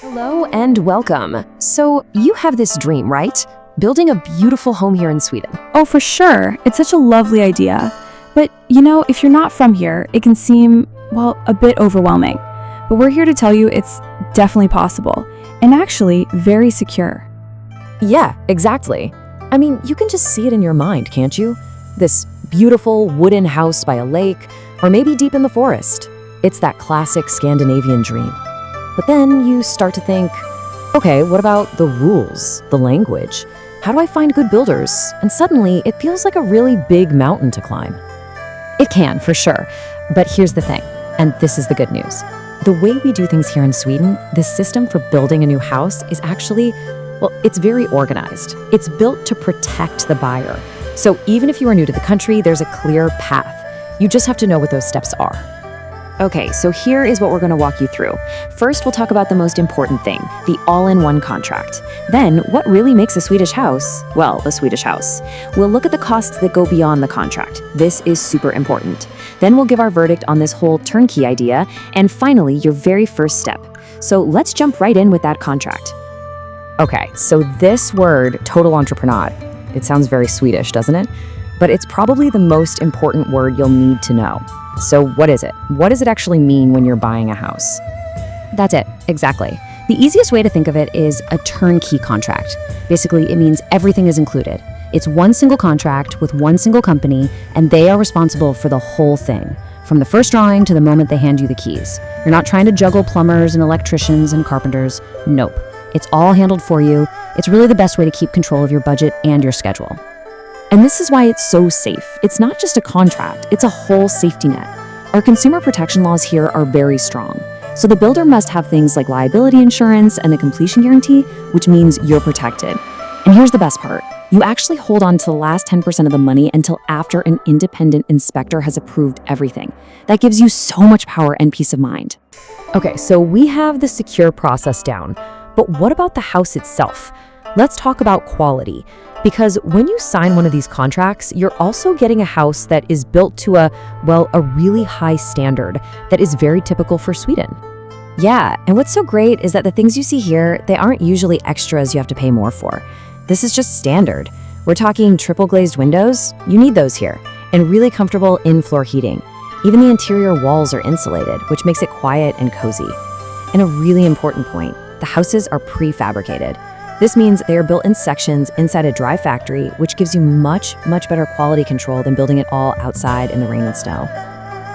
Hello and welcome. So, you have this dream, right? Building a beautiful home here in Sweden. Oh, for sure. It's such a lovely idea. But, if you're not from here, it can seem, a bit overwhelming. But we're here to tell you it's definitely possible, and actually very secure. Yeah, exactly. I mean, you can just see it in your mind, can't you? This beautiful wooden house by a lake, or maybe deep in the forest. It's that classic Scandinavian dream. But then you start to think, okay, what about the rules, the language? How do I find good builders? And suddenly, it feels like a really big mountain to climb. It can, for sure. But here's the thing, and this is the good news. The way we do things here in Sweden, this system for building a new house is actually, it's very organized. It's built to protect the buyer. So even if you are new to the country, there's a clear path. You just have to know what those steps are. Okay, so here is what we're going to walk you through. First, we'll talk about the most important thing, the all-in-one contract. Then, what really makes a Swedish house, a Swedish house. We'll look at the costs that go beyond the contract. This is super important. Then we'll give our verdict on this whole turnkey idea, and finally, your very first step. So let's jump right in with that contract. Okay, so this word, total entrepreneur, it sounds very Swedish, doesn't it? But it's probably the most important word you'll need to know. So what is it? What does it actually mean when you're buying a house? That's it, exactly. The easiest way to think of it is a turnkey contract. Basically, it means everything is included. It's one single contract with one single company, and they are responsible for the whole thing, from the first drawing to the moment they hand you the keys. You're not trying to juggle plumbers and electricians and carpenters. Nope. It's all handled for you. It's really the best way to keep control of your budget and your schedule. And this is why it's so safe. It's not just a contract, it's a whole safety net. Our consumer protection laws here are very strong. So the builder must have things like liability insurance and a completion guarantee, which means you're protected. And here's the best part. You actually hold on to the last 10% of the money until after an independent inspector has approved everything. That gives you so much power and peace of mind. Okay, so we have the secure process down. But what about the house itself? Let's talk about quality. Because when you sign one of these contracts, you're also getting a house that is built to a really high standard that is very typical for Sweden. Yeah, and what's so great is that the things you see here, they aren't usually extras you have to pay more for. This is just standard. We're talking triple glazed windows, you need those here, and really comfortable in-floor heating. Even the interior walls are insulated, which makes it quiet and cozy. And a really important point, the houses are prefabricated. This means they are built in sections inside a dry factory, which gives you much, much better quality control than building it all outside in the rain and snow.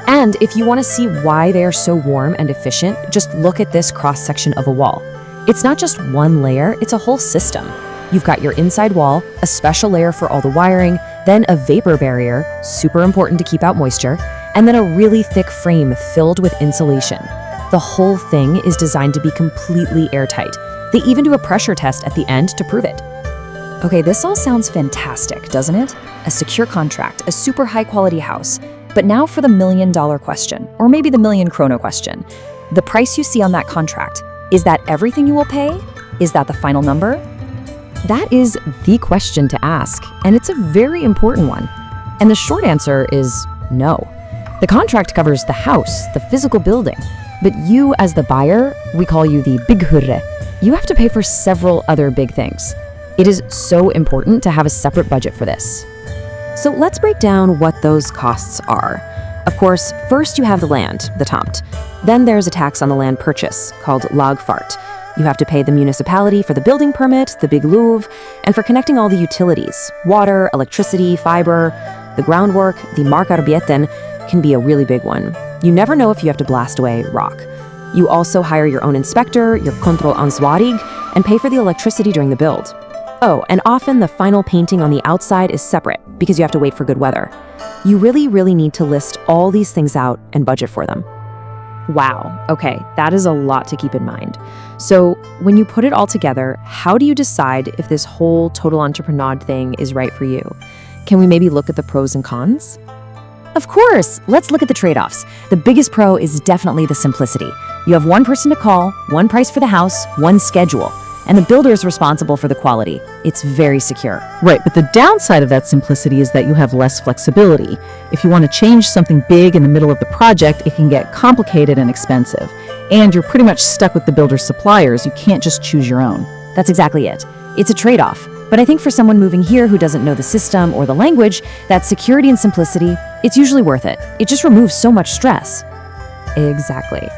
And if you want to see why they are so warm and efficient, just look at this cross-section of a wall. It's not just one layer, it's a whole system. You've got your inside wall, a special layer for all the wiring, then a vapor barrier, super important to keep out moisture, and then a really thick frame filled with insulation. The whole thing is designed to be completely airtight. They even do a pressure test at the end to prove it. Okay, this all sounds fantastic, doesn't it? A secure contract, a super high quality house. But now for the $1 million question, or maybe the million krona question. The price you see on that contract, is that everything you will pay? Is that the final number? That is the question to ask, and it's a very important one. And the short answer is no. The contract covers the house, the physical building. But you, as the buyer, we call you the bygghurre, you have to pay for several other big things. It is so important to have a separate budget for this. So let's break down what those costs are. Of course, first you have the land, the tomt. Then there's a tax on the land purchase, called lagfart. You have to pay the municipality for the building permit, the Bygglov, and for connecting all the utilities, water, electricity, fiber. The groundwork, the markarbeten, can be a really big one. You never know if you have to blast away rock. You also hire your own inspector, your kontrollansvarig, and pay for the electricity during the build. Oh, and often the final painting on the outside is separate because you have to wait for good weather. You really, really need to list all these things out and budget for them. Wow, okay, that is a lot to keep in mind. So when you put it all together, how do you decide if this whole total entrepreneur thing is right for you? Can we maybe look at the pros and cons? Of course, let's look at the trade-offs. The biggest pro is definitely the simplicity. You have one person to call, one price for the house, one schedule. and the builder is responsible for the quality. It's very secure. Right, but the downside of that simplicity is that you have less flexibility. If you want to change something big in the middle of the project, it can get complicated and expensive. And you're pretty much stuck with the builder's suppliers. You can't just choose your own. That's exactly it. It's a trade-off. But I think for someone moving here who doesn't know the system or the language, that security and simplicity, it's usually worth it. It just removes so much stress. Exactly.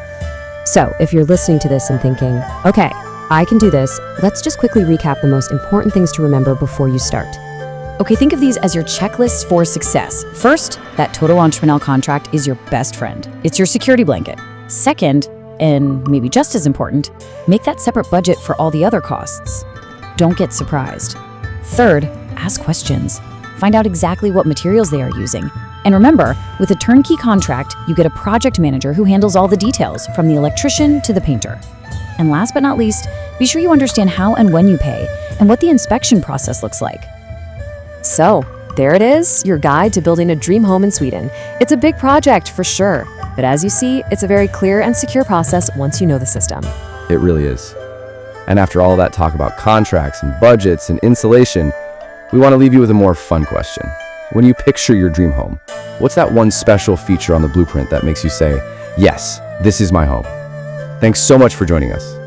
So, if you're listening to this and thinking, okay, I can do this, let's just quickly recap the most important things to remember before you start. Okay, think of these as your checklists for success. First, that total entrepreneurial contract is your best friend. It's your security blanket. Second, and maybe just as important, make that separate budget for all the other costs. Don't get surprised. Third, ask questions. Find out exactly what materials they are using. And remember, with a turnkey contract, you get a project manager who handles all the details, from the electrician to the painter. And last but not least, be sure you understand how and when you pay, and what the inspection process looks like. So, there it is, your guide to building a dream home in Sweden. It's a big project for sure, but as you see, it's a very clear and secure process once you know the system. It really is. And after all that talk about contracts and budgets and insulation, we want to leave you with a more fun question. When you picture your dream home, what's that one special feature on the blueprint that makes you say, yes, this is my home? Thanks so much for joining us.